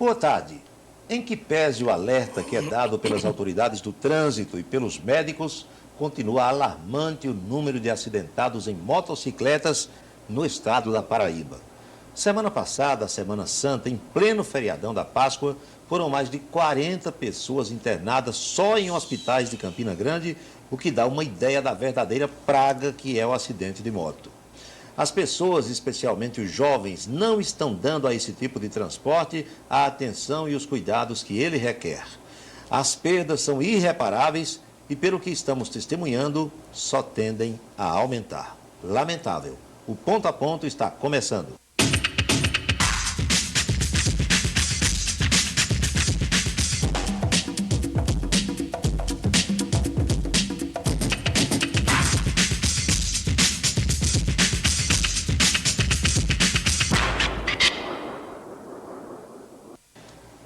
Boa tarde. Em que pese o alerta que é dado pelas autoridades do trânsito e pelos médicos, continua alarmante o número de acidentados em motocicletas no estado da Paraíba. Semana passada, a Semana Santa, em pleno feriadão da Páscoa, foram mais de 40 pessoas internadas só em hospitais de Campina Grande, o que dá uma ideia da verdadeira praga que é o acidente de moto. As pessoas, especialmente os jovens, não estão dando a esse tipo de transporte a atenção e os cuidados que ele requer. As perdas são irreparáveis e, pelo que estamos testemunhando, só tendem a aumentar. Lamentável. O Ponto a Ponto está começando.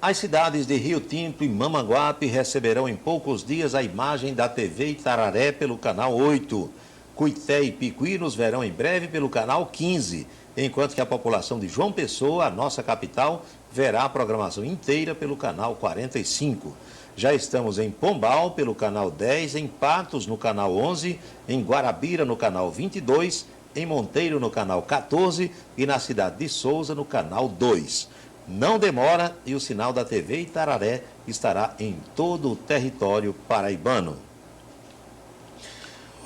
As cidades de Rio Tinto e Mamanguape receberão em poucos dias a imagem da TV Itararé pelo canal 8. Cuité e Picuí nos verão em breve pelo canal 15, enquanto que a população de João Pessoa, a nossa capital, verá a programação inteira pelo canal 45. Já estamos em Pombal pelo canal 10, em Patos no canal 11, em Guarabira no canal 22, em Monteiro no canal 14 e na cidade de Souza no canal 2. Não demora e o sinal da TV Itararé estará em todo o território paraibano.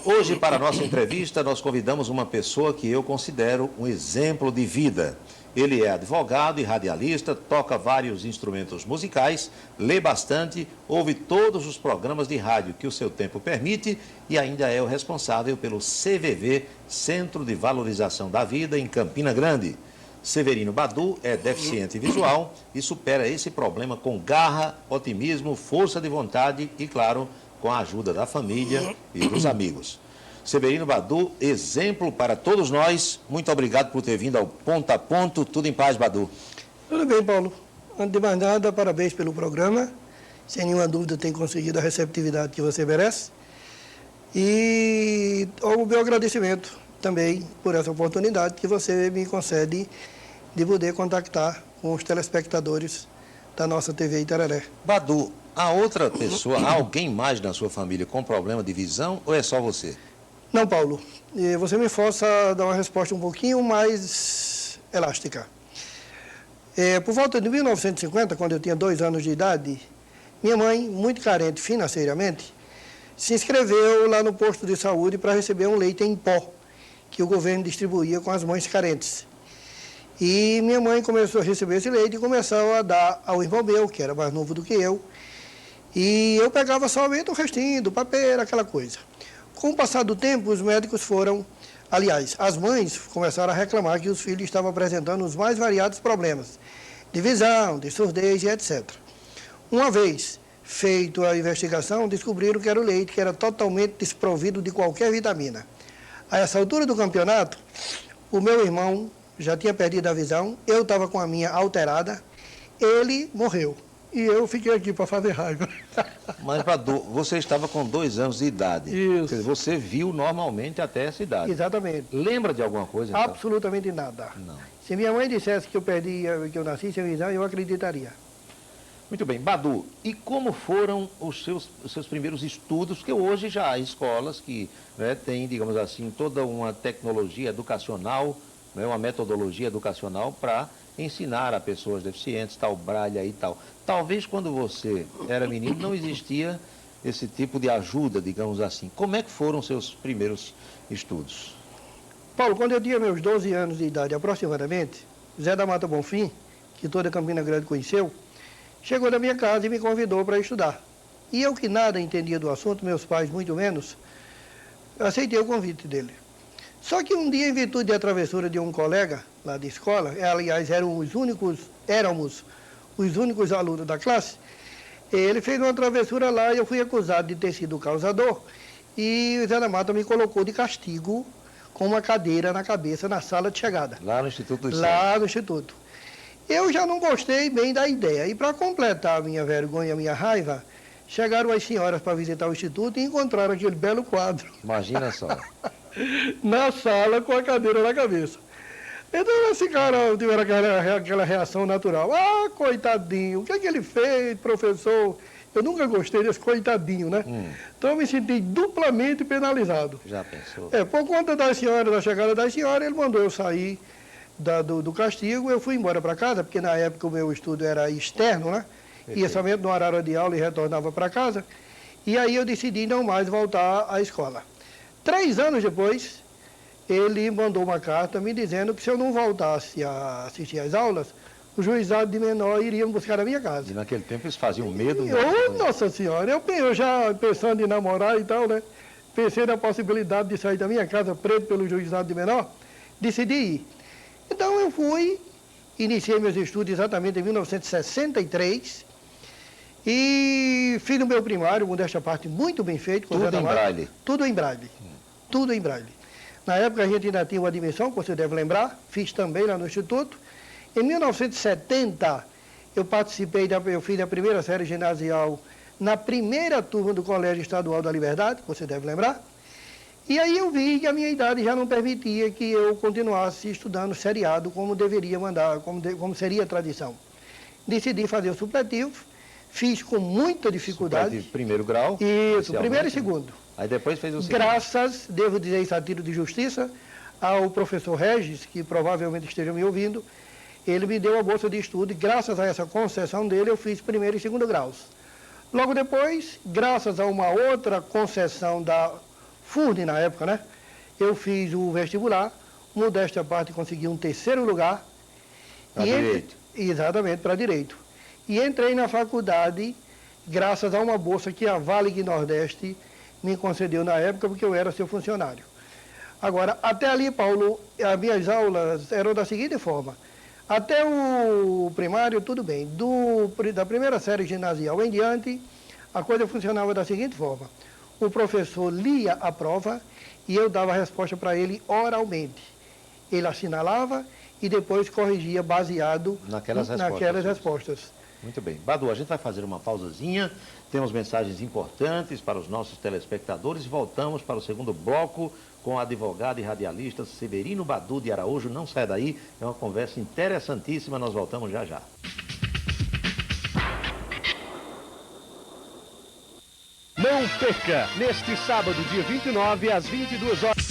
Hoje, para a nossa entrevista, nós convidamos uma pessoa que eu considero um exemplo de vida. Ele é advogado e radialista, toca vários instrumentos musicais, lê bastante, ouve todos os programas de rádio que o seu tempo permite e ainda é o responsável pelo CVV, Centro de Valorização da Vida, em Campina Grande. Severino Badu é deficiente visual e supera esse problema com garra, otimismo, força de vontade e, claro, com a ajuda da família e dos amigos. Severino Badu, exemplo para todos nós. Muito obrigado por ter vindo ao Ponto a Ponto. Tudo em paz, Badu? Tudo bem, Paulo. Antes de mais nada, parabéns pelo programa. Sem nenhuma dúvida, tem conseguido a receptividade que você merece. E o meu agradecimento também por essa oportunidade que você me concede de poder contactar com os telespectadores da nossa TV Itararé. Badu, há outra pessoa, há alguém mais na sua família com problema de visão ou é só você? Não, Paulo. Você me força a dar uma resposta um pouquinho mais elástica. Por volta de 1950, quando eu tinha 2 anos de idade, minha mãe, muito carente financeiramente, se inscreveu lá no posto de saúde para receber um leite em pó que o governo distribuía com as mães carentes. E minha mãe começou a receber esse leite e começou a dar ao irmão meu, que era mais novo do que eu. E eu pegava somente o restinho do papel, aquela coisa. Com o passar do tempo, os médicos foram... Aliás, as mães começaram a reclamar que os filhos estavam apresentando os mais variados problemas, de visão, de surdez e etc. Uma vez feita a investigação, descobriram que era o leite, que era totalmente desprovido de qualquer vitamina. A essa altura do campeonato, o meu irmão já tinha perdido a visão, eu estava com a minha alterada, ele morreu. E eu fiquei aqui para fazer raiva. Mas, Badu, você estava com 2 anos de idade. Isso. Quer dizer, você viu normalmente até essa idade. Exatamente. Lembra de alguma coisa? Então? Absolutamente nada. Não. Se minha mãe dissesse que eu nasci sem visão, eu acreditaria. Muito bem. Badu, e como foram os seus primeiros estudos? Porque hoje já há escolas que têm, digamos assim, toda uma tecnologia educacional, uma metodologia educacional para ensinar a pessoas deficientes, tal braille e tal. Talvez quando você era menino não existia esse tipo de ajuda, digamos assim. Como é que foram seus primeiros estudos? Paulo, quando eu tinha meus 12 anos de idade aproximadamente, Zé da Mata Bonfim, que toda Campina Grande conheceu, chegou na minha casa e me convidou para estudar. E eu que nada entendia do assunto, meus pais muito menos, aceitei o convite dele. Só que um dia, em virtude da travessura de um colega lá da escola, aliás, éramos os únicos alunos da classe, ele fez uma travessura lá e eu fui acusado de ter sido o causador. E o Zé da Mata me colocou de castigo com uma cadeira na cabeça na sala de chegada. Lá no Instituto do Lá no Instituto. Eu já não gostei bem da ideia. E para completar a minha vergonha, a minha raiva, chegaram as senhoras para visitar o Instituto e encontraram aquele belo quadro. Imagina só. Na sala com a cadeira na cabeça. Então esse cara tiveram aquela reação natural. Ah, coitadinho, o que é que ele fez, professor? Eu nunca gostei desse coitadinho, né? Então eu me senti duplamente penalizado. Já pensou? Por conta da senhora, da chegada da senhora, ele mandou eu sair do castigo. Eu fui embora para casa, porque na época o meu estudo era externo, né? Ia somente no horário de aula e retornava para casa. E aí eu decidi não mais voltar à escola. 3 anos depois, ele mandou uma carta me dizendo que se eu não voltasse a assistir às aulas, o juizado de menor iria me buscar na minha casa. E naquele tempo eles faziam medo. Nossa senhora, eu já pensando em namorar e tal, né? Pensei na possibilidade de sair da minha casa preso pelo juizado de menor, decidi ir. Então eu fui, iniciei meus estudos exatamente em 1963 e fiz o meu primário, modéstia à parte, muito bem feito. Tudo em braille? Tudo em braille, tudo em braille. Na época a gente ainda tinha uma admissão, que você deve lembrar, fiz também lá no Instituto. Em 1970, eu fiz a primeira série ginasial na primeira turma do Colégio Estadual da Liberdade, que você deve lembrar. E aí eu vi que a minha idade já não permitia que eu continuasse estudando seriado como deveria mandar, como seria a tradição. Decidi fazer o supletivo, fiz com muita dificuldade. Supletivo primeiro grau? Isso, primeiro e segundo. Aí depois fez o segundo. Graças, devo dizer isso a título de justiça, ao professor Regis, que provavelmente esteja me ouvindo, ele me deu a bolsa de estudo e graças a essa concessão dele eu fiz primeiro e segundo graus. Logo depois, graças a uma outra concessão da FURN na época, né? Eu fiz o vestibular, modéstia à parte consegui um 3º lugar. Para direito? Exatamente, para direito. E entrei na faculdade graças a uma bolsa que a Valig Nordeste me concedeu na época, porque eu era seu funcionário. Agora, até ali, Paulo, as minhas aulas eram da seguinte forma. Até o primário, tudo bem. Da primeira série ginasial em diante, a coisa funcionava da seguinte forma. O professor lia a prova e eu dava a resposta para ele oralmente. Ele assinalava e depois corrigia baseado naquelas respostas. Muito bem. Badu, a gente vai fazer uma pausazinha. Temos mensagens importantes para os nossos telespectadores. Voltamos para o segundo bloco com o advogado e radialista Severino Badu de Araújo. Não sai daí, é uma conversa interessantíssima. Nós voltamos já já. Não perca, neste sábado, dia 29, às 22 horas.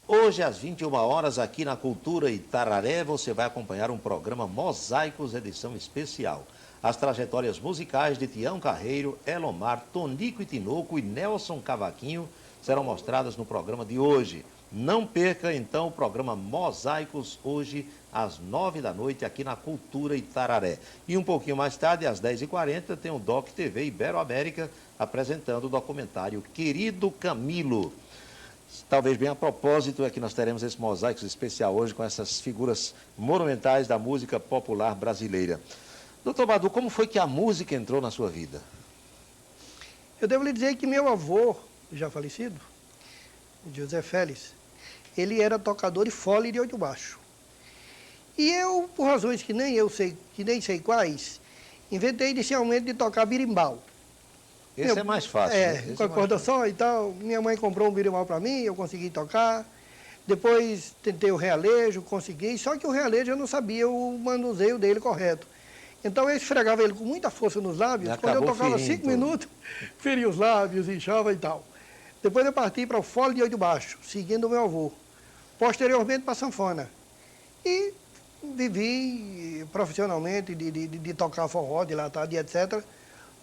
Hoje, às 21 horas, aqui na Cultura Itararé, você vai acompanhar um programa Mosaicos, edição especial. As trajetórias musicais de Tião Carreiro, Elomar, Tonico e Tinoco e Nelson Cavaquinho serão mostradas no programa de hoje. Não perca, então, o programa Mosaicos, hoje, às 9 da noite, aqui na Cultura Itararé. E um pouquinho mais tarde, às 10h40, tem o Doc TV Ibero-América apresentando o documentário Querido Camilo. Talvez bem a propósito é que nós teremos esse Mosaicos especial hoje com essas figuras monumentais da música popular brasileira. Doutor Badu, como foi que a música entrou na sua vida? Eu devo lhe dizer que meu avô, já falecido, José Félix, ele era tocador de fole de oito baixo. E eu, por razões que nem sei quais, inventei inicialmente de tocar birimbau. Esse é mais fácil. Com a corda só e tal. Minha mãe comprou um birimbau para mim, eu consegui tocar. Depois tentei o realejo, consegui. Só que o realejo eu não sabia o manuseio dele correto. Então eu esfregava ele com muita força nos lábios. Quando eu tocava 5 minutos, feria os lábios, inchava e tal. Depois eu parti para o fole de oito baixo, seguindo o meu avô. Posteriormente para a sanfona. E vivi profissionalmente de tocar forró, de latade, etc.,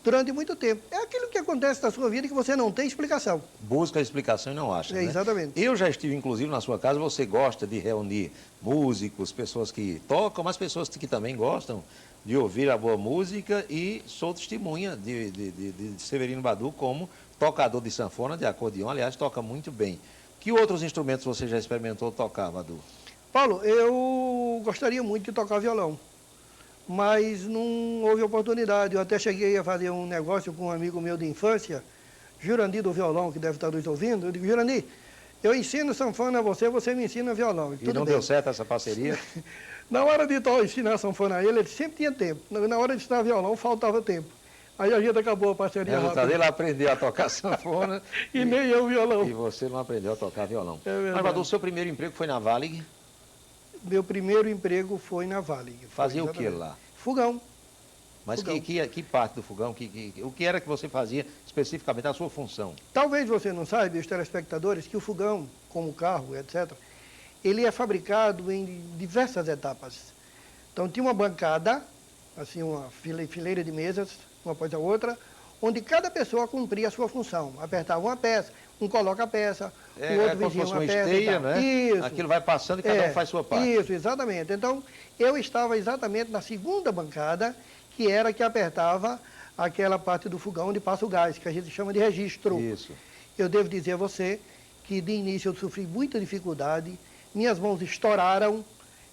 durante muito tempo. É aquilo que acontece na sua vida que você não tem explicação. Busca a explicação e não acha, né? Exatamente. Eu já estive, inclusive, na sua casa. Você gosta de reunir músicos, pessoas que tocam, mas pessoas que também gostam de ouvir a boa música, e sou testemunha de Severino Badu como tocador de sanfona, de acordeão. Aliás, toca muito bem. Que outros instrumentos você já experimentou tocar, Badu? Paulo, eu gostaria muito de tocar violão, mas não houve oportunidade. Eu até cheguei a fazer um negócio com um amigo meu de infância, Jurandir do violão, que deve estar nos ouvindo. Eu digo, Jurandir, eu ensino sanfona a você, você me ensina violão. E não deu certo essa parceria? Na hora de ensinar sanfona a ele sempre tinha tempo. Na hora de ensinar violão, faltava tempo. Aí a gente acabou a parceria Resultado, rápido. ele aprendeu a tocar sanfona E nem eu violão. e você não aprendeu a tocar violão. É verdade. Mas, Badu, o seu primeiro emprego foi na Valig? Meu primeiro emprego foi na Vale. Fazia o que lá? Fogão. Mas Fogão. que parte do fogão? O que era que você fazia especificamente, a sua função? Talvez você não saiba, os telespectadores, que o fogão, como o carro, etc., ele é fabricado em diversas etapas. Então, tinha uma bancada, assim, uma fileira de mesas, uma após a outra, onde cada pessoa cumpria a sua função. Apertava uma peça, um coloca a peça, o outro como se vigia fosse uma uma peça. esteia, e tal. né? Isso. Aquilo vai passando e cada um faz sua parte. Isso, exatamente. Então, eu estava exatamente na segunda bancada, que era que apertava aquela parte do fogão onde passa o gás, que a gente chama de registro. Isso. Eu devo dizer a você que de início eu sofri muita dificuldade, minhas mãos estouraram,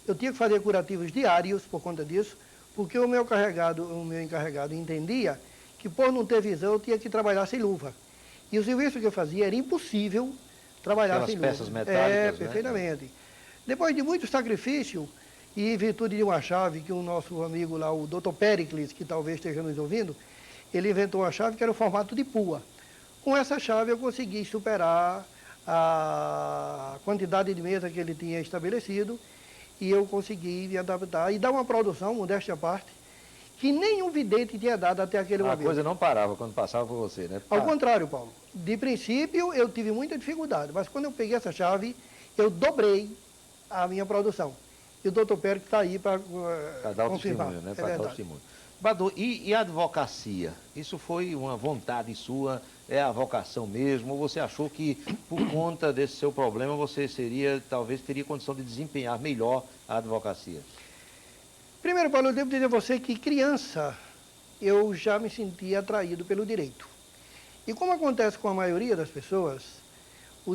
eu tinha que fazer curativos diários por conta disso, porque o meu encarregado entendia que por não ter visão eu tinha que trabalhar sem luva. E o serviço que eu fazia era impossível trabalhar Aquelas sem luva. peças metálicas, né? Perfeitamente. Depois de muito sacrifício, e em virtude de uma chave que o nosso amigo lá, o Dr. Pericles, que talvez esteja nos ouvindo, ele inventou uma chave que era o formato de pua. Com essa chave eu consegui superar a quantidade de mesa que ele tinha estabelecido e eu consegui me adaptar e dar uma produção, modéstia à parte, que nenhum vidente tinha dado até aquele momento. A coisa não parava quando passava por você, né? Ao contrário, Paulo. De princípio, eu tive muita dificuldade, mas quando eu peguei essa chave, eu dobrei a minha produção. E o doutor Pérez está aí para dar o confirmar. testemunho, né? É Para dar o verdade. testemunho. Badu, e a advocacia? Isso foi uma vontade sua? É a vocação mesmo? Ou você achou que, por conta desse seu problema, você talvez teria condição de desempenhar melhor a advocacia? Primeiro, Paulo, eu devo dizer a você que criança eu já me sentia atraído pelo direito. E como acontece com a maioria das pessoas, o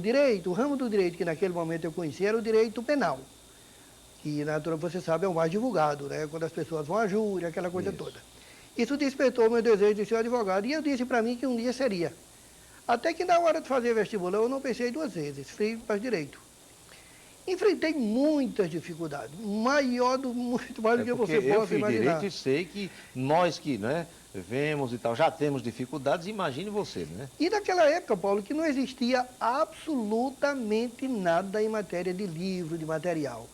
ramo do direito que naquele momento eu conhecia era o direito penal, que na altura você sabe é o mais divulgado, né? Quando as pessoas vão à júri, aquela coisa Isso. toda. Isso despertou meu desejo de ser advogado e eu disse para mim que um dia seria. Até que na hora de fazer vestibular eu não pensei duas vezes, fui para direito. Enfrentei muitas dificuldades, muito mais do que você Porque eu possa fiz imaginar. direito e sei que nós que, né, vemos e tal, já temos dificuldades, imagine você, né? E naquela época, Paulo, que não existia absolutamente nada em matéria de livro, de material.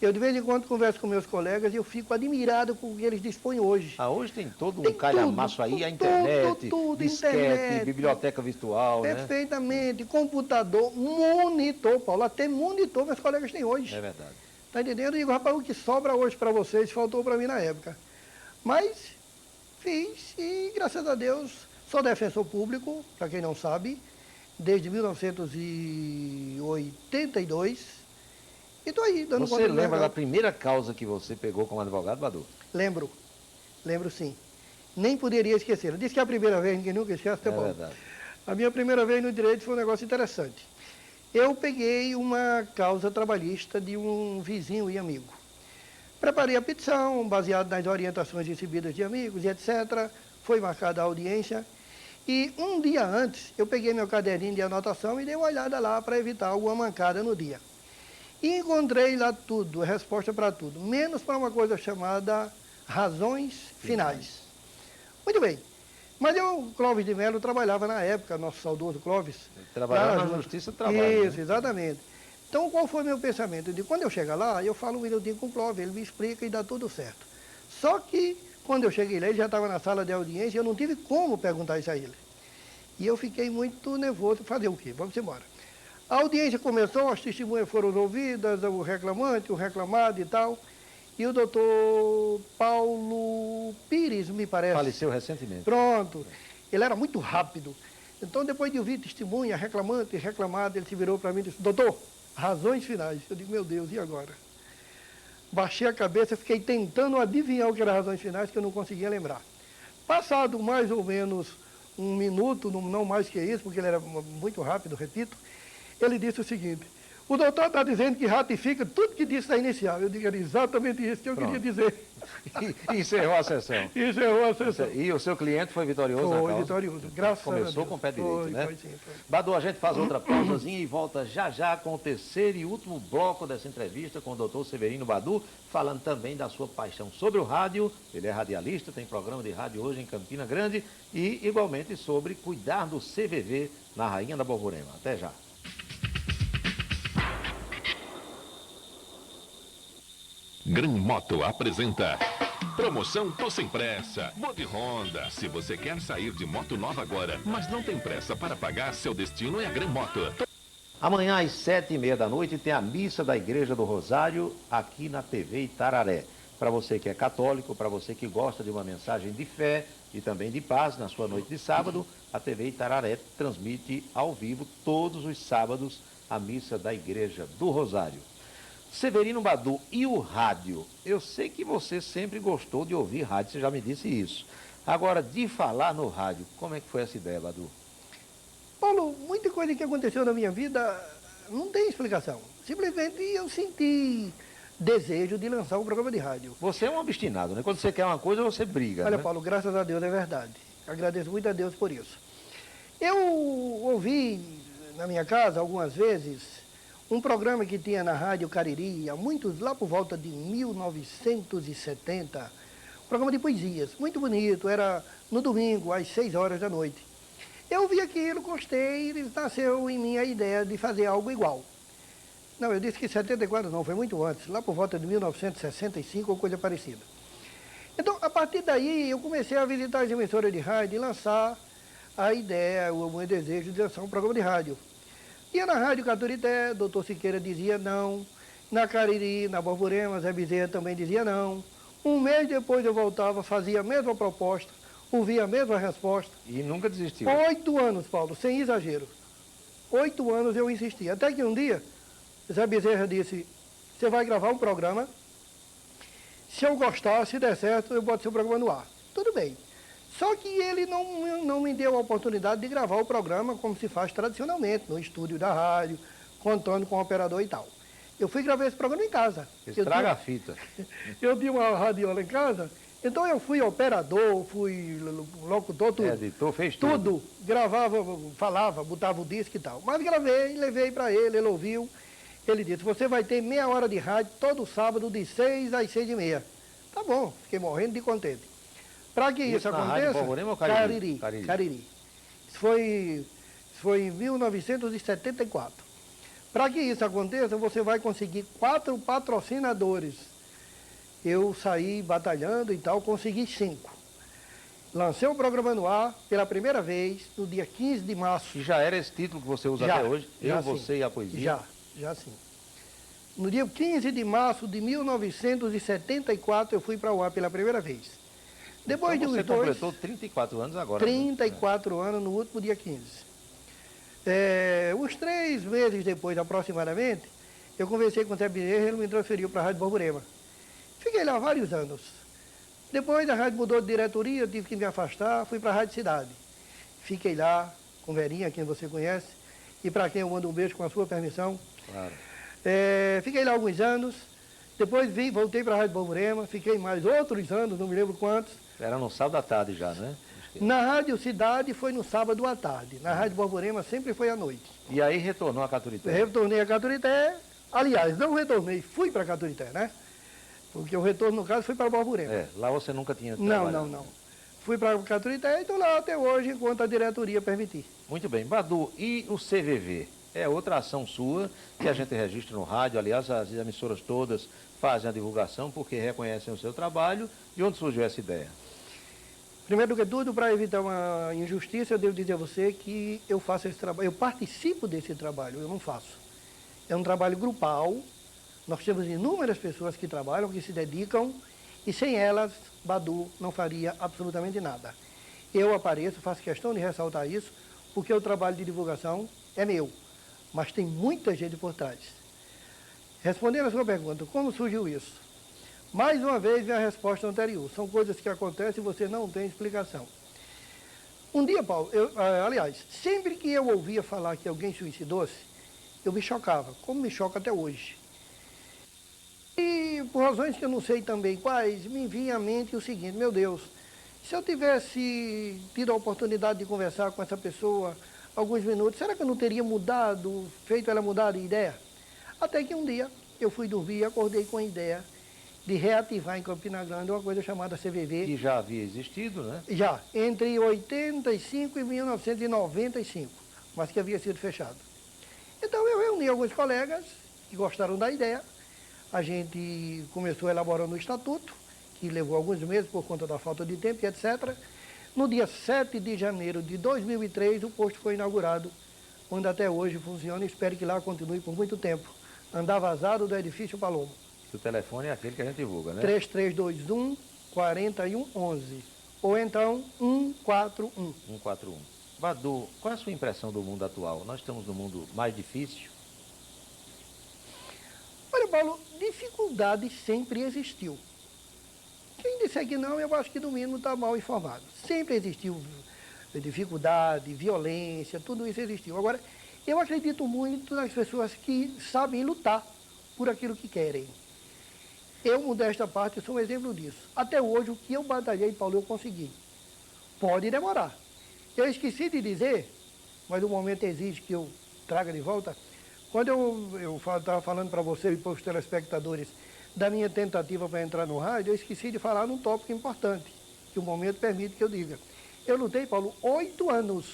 Eu, de vez em quando, converso com meus colegas e eu fico admirado com o que eles dispõem hoje. Hoje tem todo Tem um calhamaço aí, a internet, tudo, disquete, internet. biblioteca virtual, né? Perfeitamente. Computador, monitor, Paulo, até monitor meus colegas têm hoje. É verdade. Está entendendo? Eu digo, rapaz, o que sobra hoje para vocês faltou para mim na época. Mas fiz e, graças a Deus, sou defensor público, para quem não sabe, desde 1982. E estou aí, dando conta Você do meu lembra da recado. primeira causa que você pegou como advogado, Badu? Lembro sim. Nem poderia esquecer. Eu disse que é a primeira vez, ninguém nunca esquece, até É bom. verdade. A minha primeira vez no direito foi um negócio interessante. Eu peguei uma causa trabalhista de um vizinho e amigo. Preparei a petição, baseado nas orientações recebidas de amigos e etc. Foi marcada a audiência. E um dia antes, eu peguei meu caderninho de anotação e dei uma olhada lá para evitar alguma mancada no dia. E encontrei lá tudo, a resposta para tudo, menos para uma coisa chamada razões finais. Muito bem. Mas o Clóvis de Mello trabalhava na época, nosso saudoso Clóvis. Trabalhava lá na Justiça do Trabalho. Isso, né? exatamente. Então, qual foi o meu pensamento? Eu digo, quando eu chegar lá, eu falo um minutinho com o Clóvis, ele me explica e dá tudo certo. Só que, quando eu cheguei lá, ele já estava na sala de audiência e eu não tive como perguntar isso a ele. E eu fiquei muito nervoso. Fazer o quê? Vamos embora. A audiência começou, as testemunhas foram ouvidas, o reclamante, o reclamado e tal. E o doutor Paulo Pires, me parece. Faleceu recentemente. Pronto. Ele era muito rápido. Então, depois de ouvir testemunha, reclamante e reclamado, ele se virou para mim e disse, doutor, razões finais. Eu digo, meu Deus, e agora? Baixei a cabeça, fiquei tentando adivinhar o que era razões finais, que eu não conseguia lembrar. Passado mais ou menos um minuto, não mais que isso, porque ele era muito rápido, repito, ele disse o seguinte, O doutor está dizendo que ratifica tudo que disse na inicial. Eu digo, era exatamente isso que eu queria dizer. E encerrou a sessão. Encerrou a sessão. E o seu cliente foi vitorioso na causa? Foi vitorioso, graças a Deus. Começou com o pé direito, Foi, né? foi sim, foi. Badu, a gente faz outra pausazinha e volta já já com o terceiro e último bloco dessa entrevista com o doutor Severino Badu, falando também da sua paixão sobre o rádio. Ele é radialista, tem programa de rádio hoje em Campina Grande e igualmente sobre cuidar do CVV na Rainha da Borborema. Até já. Gran Moto apresenta promoção Tô Sem Pressa. Vou de Honda. Se você quer sair de moto nova agora, mas não tem pressa para pagar, seu destino é a Gran Moto. Amanhã às 7h30 da noite tem a missa da Igreja do Rosário aqui na TV Itararé. Para você que é católico, para você que gosta de uma mensagem de fé e também de paz na sua noite de sábado, a TV Itararé transmite ao vivo todos os sábados a missa da Igreja do Rosário. Severino Badu, e o rádio? Eu sei que você sempre gostou de ouvir rádio, você já me disse isso. Agora, de falar no rádio, como é que foi essa ideia, Badu? Paulo, muita coisa que aconteceu na minha vida não tem explicação. Simplesmente eu senti desejo de lançar um programa de rádio. Você é um obstinado, né? Quando você quer uma coisa, você briga, Olha, né? Paulo, graças a Deus é verdade. Agradeço muito a Deus por isso. Eu ouvi na minha casa algumas vezes um programa que tinha na Rádio Cariri, há muitos, lá por volta de 1970, um programa de poesias, muito bonito, era no domingo, às 6 horas da noite. Eu vi aquilo, gostei, e nasceu em mim a ideia de fazer algo igual. Não, eu disse que 74 não, foi muito antes, lá por volta de 1965 ou coisa parecida. Então, a partir daí, eu comecei a visitar as emissoras de rádio e lançar a ideia, o meu desejo de lançar um programa de rádio. Ia na Rádio Caturité, doutor Siqueira dizia não. Na Cariri, na Borborema, Zé Bezerra também dizia não. Um mês depois eu voltava, fazia a mesma proposta, ouvia a mesma resposta. E nunca desistiu. 8 anos, Paulo, sem exagero. 8 anos eu insisti. Até que um dia, Zé Bezerra disse, você vai gravar um programa, se eu gostar, se der certo, eu boto seu programa no ar. Tudo bem. Só que ele não me deu a oportunidade de gravar o programa como se faz tradicionalmente, no estúdio da rádio, contando com o operador e tal. Eu fui gravar esse programa em casa. Estraga a fita. Eu tinha uma radiola em casa, então eu fui operador, fui locutor, tudo. Editor, fez tudo. Tudo. Gravava, falava, botava o disco e tal. Mas gravei, levei para ele, ele ouviu. Ele disse, você vai ter meia hora de rádio todo sábado de 6 às 6h30. Tá bom, fiquei morrendo de contente. Para que isso na Rádio aconteça, Borborema ou Cariri? Cariri. Isso foi em 1974. Para que isso aconteça, você vai conseguir 4 patrocinadores. Eu saí batalhando e tal, consegui 5. Lancei o programa no ar pela primeira vez, no dia 15 de março. E já era esse título que você usa Já, até hoje? já Eu, sim. Você e a Poesia? Já sim. No dia 15 de março de 1974, eu fui para o ar pela primeira vez. Depois Então de você uns dois... completou 34 anos agora. 34 anos no último dia 15. Uns 3 meses depois, aproximadamente, eu conversei com o Zé Bezerra e ele me transferiu para a Rádio Borborema. Fiquei lá vários anos. Depois a rádio mudou de diretoria, eu tive que me afastar, fui para a Rádio Cidade. Fiquei lá com Verinha, quem você conhece, e para quem eu mando um beijo com a sua permissão. Claro. Fiquei lá alguns anos, depois voltei para a Rádio Borborema, fiquei mais outros anos, não me lembro quantos. Era no sábado à tarde já, né? Na Rádio Cidade foi no sábado à tarde, na Rádio Borborema sempre foi à noite. E aí retornou a Caturité? Retornei a Caturité, aliás, não retornei, fui para Caturité, né? Porque o retorno, no caso, foi para Borborema. Lá você nunca tinha Não. trabalhado. Fui para Caturité e estou lá até hoje, enquanto a diretoria permitir. Muito bem. Badu, e o CVV? É outra ação sua que a gente registra no rádio. Aliás, as emissoras todas fazem a divulgação porque reconhecem o seu trabalho. De onde surgiu essa ideia? Primeiro do que tudo, para evitar uma injustiça, eu devo dizer a você que eu faço esse trabalho, eu participo desse trabalho, eu não faço. É um trabalho grupal, nós temos inúmeras pessoas que trabalham, que se dedicam, e sem elas, Badu não faria absolutamente nada. Eu apareço, faço questão de ressaltar isso, porque o trabalho de divulgação é meu, mas tem muita gente por trás. Respondendo a sua pergunta, como surgiu isso? Mais uma vez vem a resposta anterior. São coisas que acontecem e você não tem explicação. Um dia, Paulo, aliás, sempre que eu ouvia falar que alguém suicidou-se, eu me chocava, como me choca até hoje. E por razões que eu não sei também quais, me vinha à mente o seguinte: meu Deus, se eu tivesse tido a oportunidade de conversar com essa pessoa alguns minutos, será que eu não teria mudado, feito ela mudar de ideia? Até que um dia eu fui dormir e acordei com a ideia de reativar em Campina Grande uma coisa chamada CVV. Que já havia existido, né? Já, entre 85 e 1995, mas que havia sido fechado. Então eu reuni alguns colegas que gostaram da ideia, a gente começou elaborando o estatuto, que levou alguns meses por conta da falta de tempo e etc. No dia 7 de janeiro de 2003, o posto foi inaugurado, onde até hoje funciona e espero que lá continue por muito tempo. Andar vazado do edifício Palomo. O telefone é aquele que a gente divulga, né? 3321-4111. Ou então 141. 141. Badu, qual é a sua impressão do mundo atual? Nós estamos num mundo mais difícil? Olha, Paulo, dificuldade sempre existiu. Quem disser que não, eu acho que no mínimo está mal informado. Sempre existiu dificuldade, violência, tudo isso existiu. Agora, eu acredito muito nas pessoas que sabem lutar por aquilo que querem. Eu, modesta parte, sou um exemplo disso. Até hoje, o que eu batalhei, Paulo, eu consegui. Pode demorar. Eu esqueci de dizer, mas o momento exige que eu traga de volta. Quando eu estava falando para você e para os telespectadores da minha tentativa para entrar no rádio, eu esqueci de falar num tópico importante, que o momento permite que eu diga. Eu lutei, Paulo, 8 anos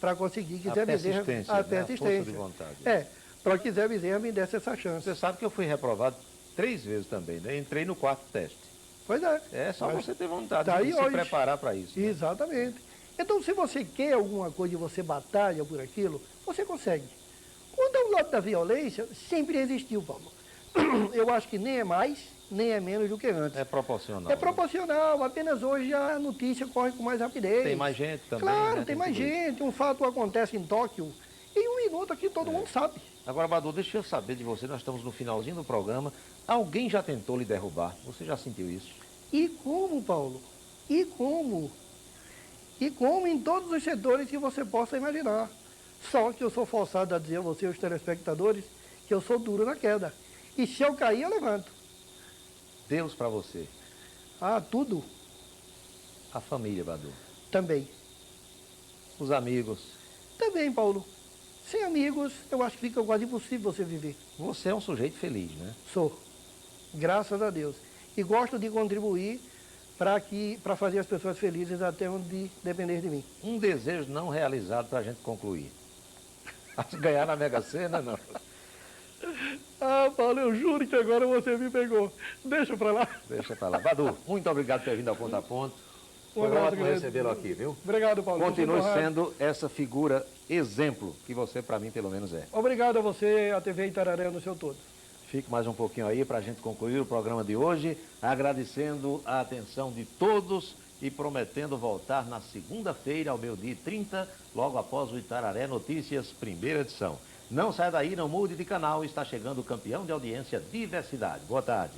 para conseguir que Zé Bezerra... A persistência, de vontade. Para que Zé Bezerra me desse essa chance. Você sabe que eu fui reprovado 3 vezes também, né? Entrei no 4º teste. Pois é. É só Mas você ter vontade tá de se preparar para isso. Né? Exatamente. Então, se você quer alguma coisa e você batalha por aquilo, você consegue. Quando é o lado da violência, sempre existiu, Paulo. Eu acho que nem é mais, nem é menos do que antes. É proporcional. É proporcional, apenas hoje a notícia corre com mais rapidez. Tem mais gente também. Claro, né? tem mais gente. Um fato acontece em Tóquio, em um minuto aqui todo mundo sabe. Agora, Badu, deixa eu saber de você, nós estamos no finalzinho do programa. Alguém já tentou lhe derrubar? Você já sentiu isso? E como, Paulo? E como? E como em todos os setores que você possa imaginar. Só que eu sou forçado a dizer a você, os telespectadores, que eu sou duro na queda. E se eu cair, eu levanto. Deus para você. Ah, tudo A família, Badu. também. Os amigos. Também, Paulo. Sem amigos, eu acho que fica quase impossível você viver. Você é um sujeito feliz, né? Sou. Graças a Deus. E gosto de contribuir para fazer as pessoas felizes até onde depender de mim. Um desejo não realizado para a gente concluir. Ganhar na Mega Sena, não. Ah, Paulo, eu juro que agora você me pegou. Deixa para lá. Deixa para lá. Badu, muito obrigado por ter vindo ao Ponto a Ponto. Foi abraço ótimo grande. recebê-lo aqui, viu? Obrigado, Paulo. Continue Muito honrado. sendo essa figura exemplo que você, para mim, pelo menos é. Obrigado a você, a TV Itararé no seu todo. Fique mais um pouquinho aí para a gente concluir o programa de hoje, agradecendo a atenção de todos e prometendo voltar na segunda-feira, ao meio-dia e 30, logo após o Itararé Notícias, primeira edição. Não saia daí, não mude de canal, está chegando o campeão de audiência Diversidade. Boa tarde.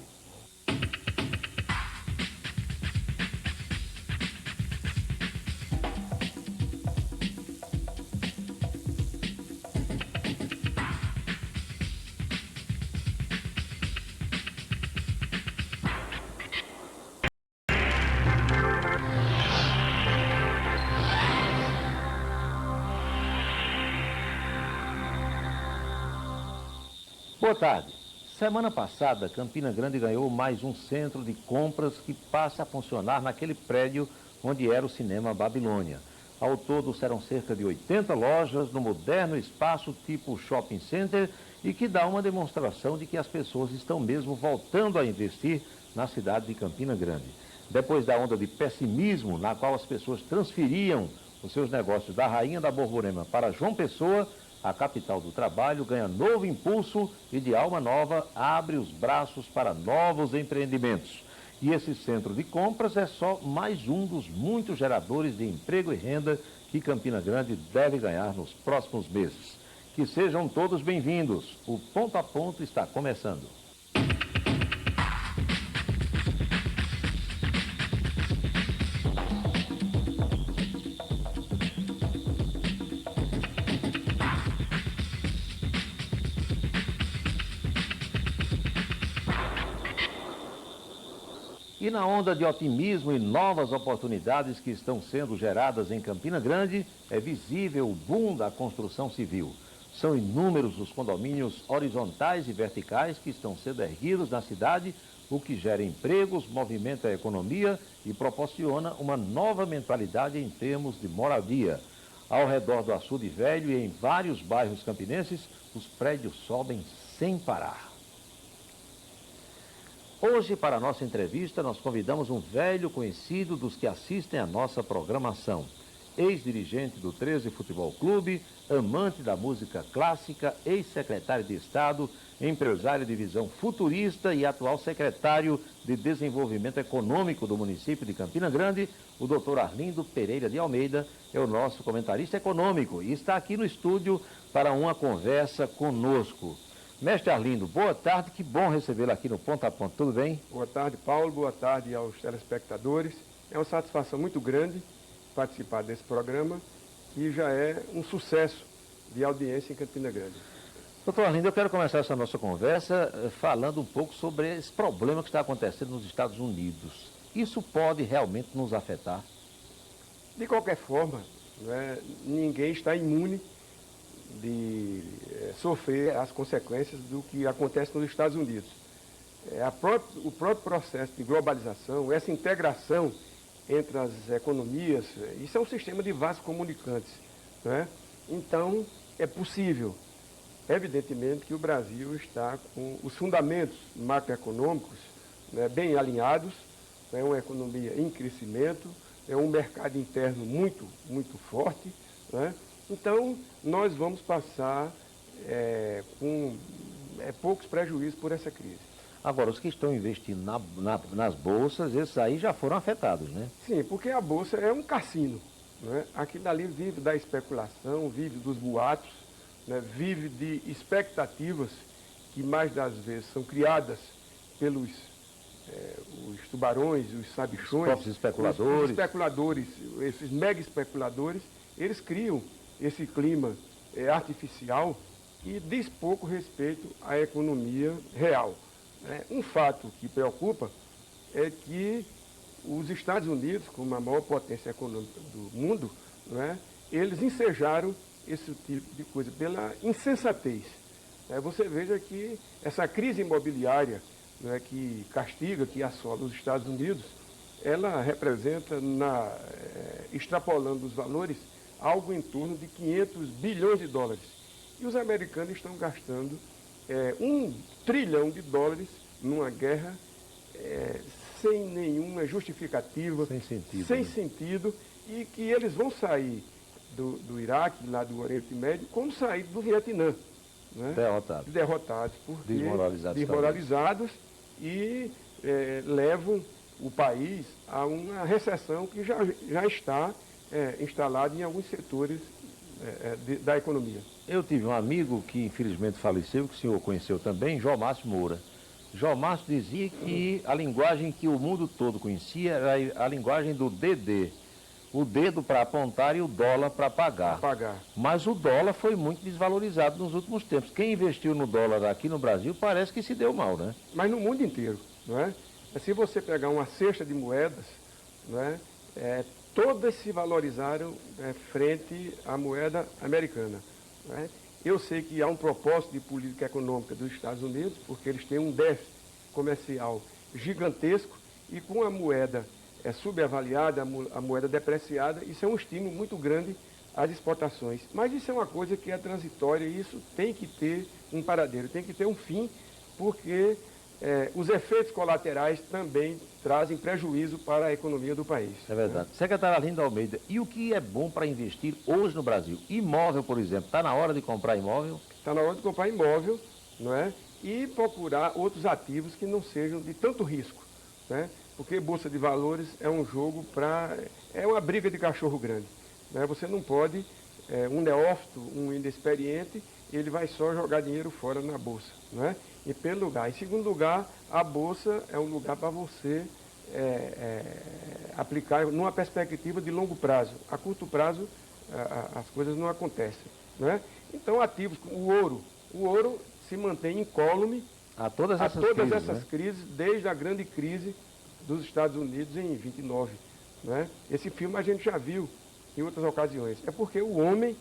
Boa tarde. Semana passada, Campina Grande ganhou mais um centro de compras que passa a funcionar naquele prédio onde era o Cinema Babilônia. Ao todo, serão cerca de 80 lojas no moderno espaço tipo shopping center e que dá uma demonstração de que as pessoas estão mesmo voltando a investir na cidade de Campina Grande. Depois da onda de pessimismo na qual as pessoas transferiam os seus negócios da Rainha da Borborema para João Pessoa, a capital do trabalho ganha novo impulso e de alma nova abre os braços para novos empreendimentos. E esse centro de compras é só mais um dos muitos geradores de emprego e renda que Campina Grande deve ganhar nos próximos meses. Que sejam todos bem-vindos. O Ponto a Ponto está começando. E na onda de otimismo e novas oportunidades que estão sendo geradas em Campina Grande, é visível o boom da construção civil. São inúmeros os condomínios horizontais e verticais que estão sendo erguidos na cidade, o que gera empregos, movimenta a economia e proporciona uma nova mentalidade em termos de moradia. Ao redor do Açude Velho e em vários bairros campinenses, os prédios sobem sem parar. Hoje, para a nossa entrevista, nós convidamos um velho conhecido dos que assistem à nossa programação. Ex-dirigente do 13 Futebol Clube, amante da música clássica, ex-secretário de Estado, empresário de visão futurista e atual secretário de Desenvolvimento Econômico do município de Campina Grande, o doutor Arlindo Pereira de Almeida é o nosso comentarista econômico e está aqui no estúdio para uma conversa conosco. Mestre Arlindo, boa tarde, que bom recebê-lo aqui no Ponto a Ponto, tudo bem? Boa tarde, Paulo, boa tarde aos telespectadores. É uma satisfação muito grande participar desse programa, que já é um sucesso de audiência em Campina Grande. Doutor Arlindo, eu quero começar essa nossa conversa falando um pouco sobre esse problema que está acontecendo nos Estados Unidos. Isso pode realmente nos afetar? De qualquer forma, né, ninguém está imune de sofrer as consequências do que acontece nos Estados Unidos. O próprio processo de globalização, essa integração entre as economias, isso é um sistema de vasos comunicantes, né? Então, é possível, evidentemente, que o Brasil está com os fundamentos macroeconômicos, né, bem alinhados, é uma economia em crescimento, é um mercado interno muito, muito forte, né? Então, nós vamos passar com poucos prejuízos por essa crise. Agora, os que estão investindo nas bolsas, esses aí já foram afetados, né? Sim, porque a bolsa é um cassino, né? Aquilo ali vive da especulação, vive dos boatos, né? Vive de expectativas que mais das vezes são criadas pelos os tubarões, os sabichões, os próprios especuladores. Os especuladores, esses mega especuladores, eles criam esse clima artificial e diz pouco respeito à economia real. Um fato que preocupa é que os Estados Unidos, como a maior potência econômica do mundo, eles ensejaram esse tipo de coisa pela insensatez. Você veja que essa crise imobiliária que castiga, que assola os Estados Unidos, ela representa, extrapolando os valores, algo em torno de 500 bilhões de dólares. E os americanos estão gastando $1 trilhão numa guerra sem nenhuma justificativa, sem sentido, e que eles vão sair do Iraque, lá do Oriente Médio, como sair do Vietnã. Né? Derrotados, porque desmoralizados e levam o país a uma recessão que já está instalada em alguns setores da economia. Eu tive um amigo que infelizmente faleceu, que o senhor conheceu também, João Márcio Moura. João Márcio dizia que a linguagem que o mundo todo conhecia era a linguagem do DD. O dedo para apontar e o dólar para pagar. Mas o dólar foi muito desvalorizado nos últimos tempos. Quem investiu no dólar aqui no Brasil parece que se deu mal, né? Mas no mundo inteiro, não é? Se você pegar uma cesta de moedas, não é? Todas se valorizaram frente à moeda americana. Não é? Eu sei que há um propósito de política econômica dos Estados Unidos, porque eles têm um déficit comercial gigantesco e com a moeda subavaliada, a moeda depreciada, isso é um estímulo muito grande às exportações. Mas isso é uma coisa que é transitória e isso tem que ter um paradeiro, tem que ter um fim, porque os efeitos colaterais também trazem prejuízo para a economia do país. É verdade. Secretário Arlindo Almeida, e o que é bom para investir hoje no Brasil? Imóvel, por exemplo, está na hora de comprar imóvel? Está na hora de comprar imóvel, não é? E procurar outros ativos que não sejam de tanto risco, né? Porque Bolsa de Valores é um jogo é uma briga de cachorro grande, né? Você não pode, um neófito, um inexperiente, ele vai só jogar dinheiro fora na Bolsa, né? Em primeiro lugar. Em segundo lugar, a Bolsa é um lugar para você aplicar numa perspectiva de longo prazo. A curto prazo, as coisas não acontecem, né? Então, ativos como o ouro se mantém incólume a todas essas crises, desde a grande crise dos Estados Unidos em 29. Né? Esse filme a gente já viu em outras ocasiões. É porque o homem,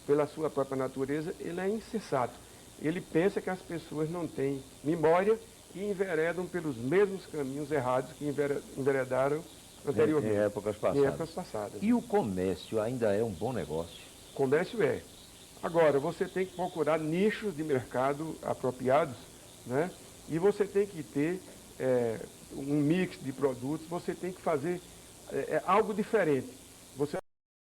pela sua própria natureza, ele é insensato. Ele pensa que as pessoas não têm memória e enveredam pelos mesmos caminhos errados que enveredaram anteriormente. Em épocas passadas. Em épocas passadas. E o comércio ainda é um bom negócio? Comércio é. Agora, você tem que procurar nichos de mercado apropriados, né? E você tem que ter um mix de produtos, você tem que fazer algo diferente. Você